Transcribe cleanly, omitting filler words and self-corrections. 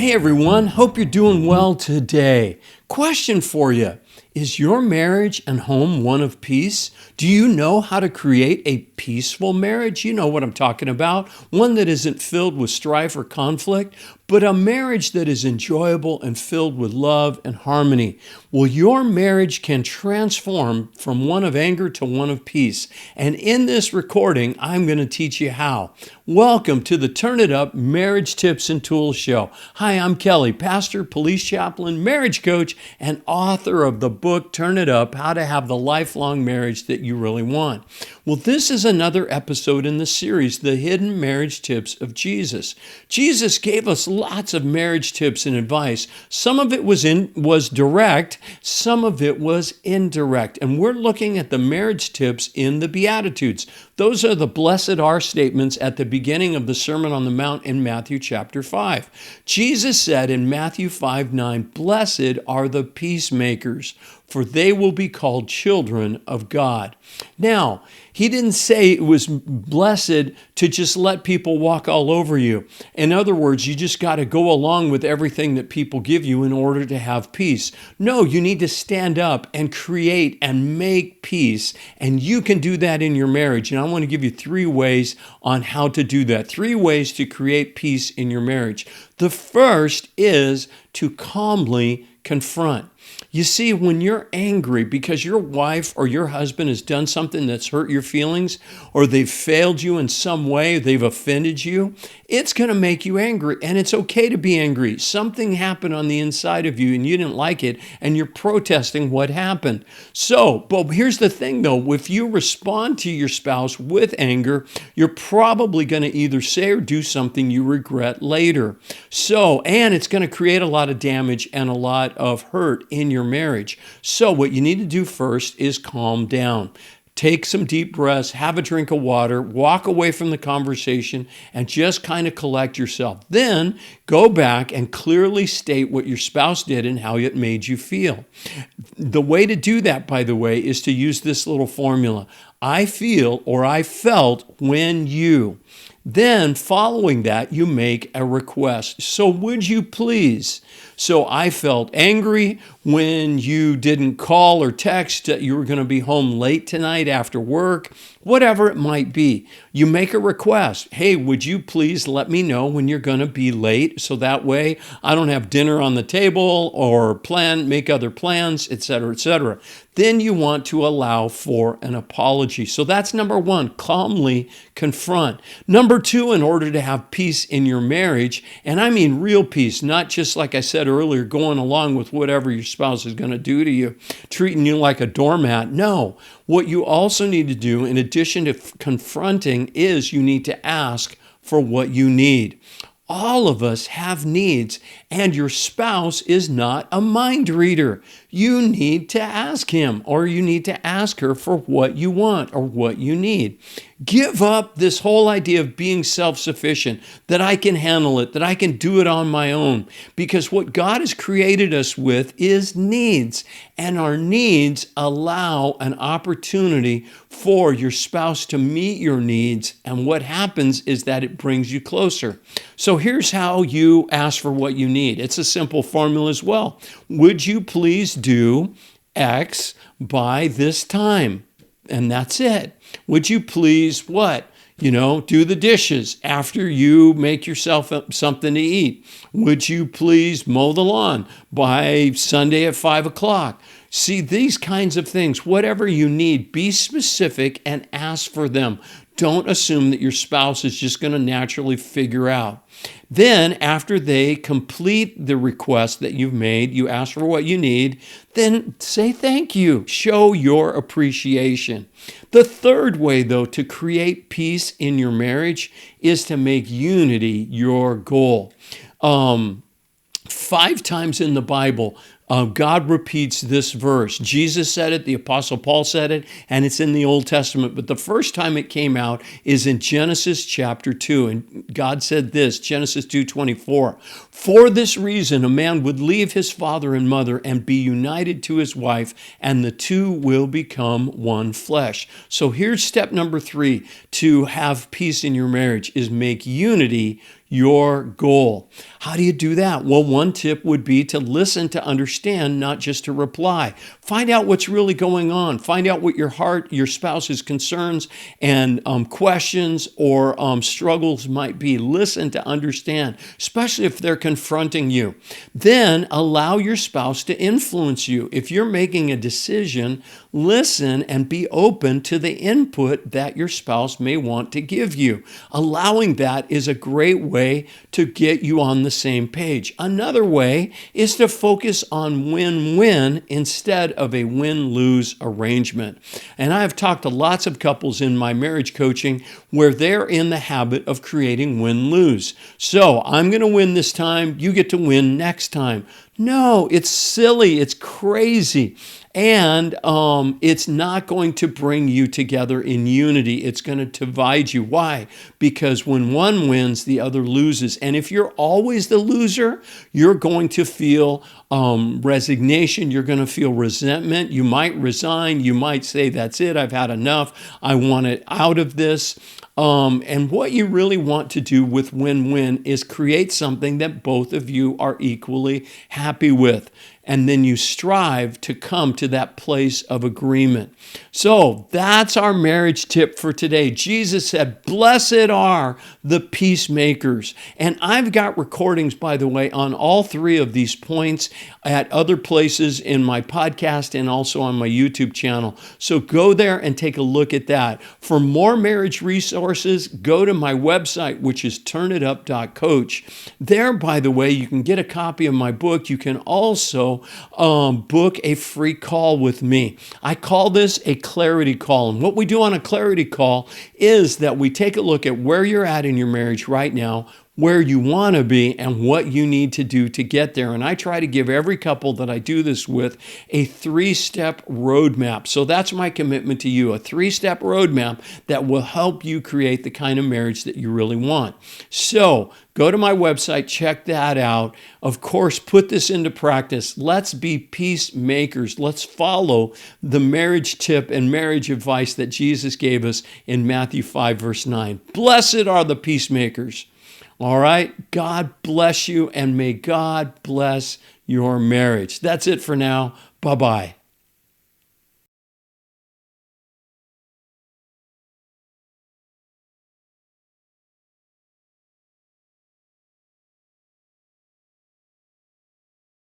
Hey everyone, hope you're doing well today. Question for you. Is your marriage and home one of peace? Do you know how to create a peaceful marriage? You know what I'm talking about. One that isn't filled with strife or conflict, but a marriage that is enjoyable and filled with love and harmony. Well, your marriage can transform from one of anger to one of peace. And in this recording, I'm going to teach you how. Welcome to the Turn It Up Marriage Tips and Tools Show. Hi, I'm Kelly, pastor, police chaplain, marriage coach, and author of the book, Turn It Up, How to Have the Lifelong Marriage That You Really Want. Well, this is another episode in the series, The Hidden Marriage Tips of Jesus. Jesus gave us lots of marriage tips and advice. Some of it was direct, some of it was indirect. And we're looking at the marriage tips in the Beatitudes. Those are the blessed are statements at the beginning of the Sermon on the Mount in Matthew chapter 5. Jesus said in Matthew 5:9, "Blessed are the peacemakers, for they will be called children of God." Now, he didn't say it was blessed to just let people walk all over you. In other words, you just got to go along with everything that people give you in order to have peace. No, you need to stand up and create and make peace, and you can do that in your marriage. And I want to give you 3 ways on how to do that. 3 ways to create peace in your marriage. The first is to calmly confront. You see, when you're angry because your wife or your husband has done something that's hurt your feelings, or they've failed you in some way, they've offended you, it's going to make you angry. And it's okay to be angry. Something happened on the inside of you and you didn't like it, and you're protesting what happened. But here's the thing though, if you respond to your spouse with anger, you're probably going to either say or do something you regret later. And it's going to create a lot of damage and a lot of hurt in your marriage. So what you need to do first is calm down. Take some deep breaths, have a drink of water, walk away from the conversation, and just kind of collect yourself. Then go back and clearly state what your spouse did and how it made you feel. The way to do that, by the way, is to use this little formula. I feel or I felt when you. Then following that, you make a request. So would you please? So I felt angry when you didn't call or text that you were going to be home late tonight after work, whatever it might be. You make a request. Hey, would you please let me know when you're going to be late so that way I don't have dinner on the table or make other plans, etc., etc. Then you want to allow for an apology. So that's number 1, calmly confront. Number 2, in order to have peace in your marriage, and I mean real peace, not just like I said earlier, going along with whatever your spouse is going to do to you, treating you like a doormat. No, what you also need to do, in addition to confronting, is you need to ask for what you need. All of us have needs, and your spouse is not a mind reader. You need to ask him or you need to ask her for what you want or what you need. Give up this whole idea of being self-sufficient, that I can handle it, that I can do it on my own, because what God has created us with is needs, and our needs allow an opportunity for your spouse to meet your needs, and what happens is that it brings you closer. So here's how you ask for what you need. It's a simple formula as well. Would you please do X by this time? And that's it. Would you please what? Do the dishes after you make yourself something to eat? Would you please mow the lawn by Sunday at 5 o'clock? See, these kinds of things, whatever you need, be specific and ask for them. Don't assume that your spouse is just going to naturally figure out. Then after they complete the request that you've made, you ask for what you need, then say thank you. Show your appreciation. The third way, though, to create peace in your marriage is to make unity your goal. 5 times in the Bible, God repeats this verse. Jesus said it, the Apostle Paul said it, and it's in the Old Testament. But the first time it came out is in Genesis chapter 2. And God said this, Genesis 2:24, "For this reason a man would leave his father and mother and be united to his wife, and the two will become one flesh." So here's step number 3 to have peace in your marriage is make unity your goal. How do you do that? Well, one tip would be to listen to understand, not just to reply. Find out what's really going on. Find out what your spouse's concerns and questions or struggles might be. Listen to understand, especially if they're confronting you. Then allow your spouse to influence you. If you're making a decision, listen and be open to the input that your spouse may want to give you. Allowing that is a great way to get you on the same page. Another way is to focus on win-win instead of a win-lose arrangement. And I've talked to lots of couples in my marriage coaching where they're in the habit of creating win-lose. So I'm going to win this time, you get to win next time. No, it's silly, it's crazy. And it's not going to bring you together in unity. It's going to divide you. Why? Because when one wins, the other loses. And if you're always the loser, you're going to feel resignation. You're going to feel resentment. You might resign. You might say, that's it. I've had enough. I want it out of this. And what you really want to do with win-win is create something that both of you are equally happy with. And then you strive to come to that place of agreement. So that's our marriage tip for today. Jesus said, blessed are the peacemakers. And I've got recordings, by the way, on all three of these points at other places in my podcast and also on my YouTube channel. So go there and take a look at that. For more marriage resources, go to my website, which is turnitup.coach. There, by the way, you can get a copy of my book. You can also book a free call with me. I call this a clarity call. And what we do on a clarity call is that we take a look at where you're at in your marriage right now, where you want to be, and what you need to do to get there. And I try to give every couple that I do this with a 3-step roadmap. So that's my commitment to you, a 3-step roadmap that will help you create the kind of marriage that you really want. So go to my website, check that out. Of course, put this into practice. Let's be peacemakers. Let's follow the marriage tip and marriage advice that Jesus gave us in Matthew 5, verse 9. Blessed are the peacemakers. All right, God bless you, and may God bless your marriage. That's it for now. Bye-bye.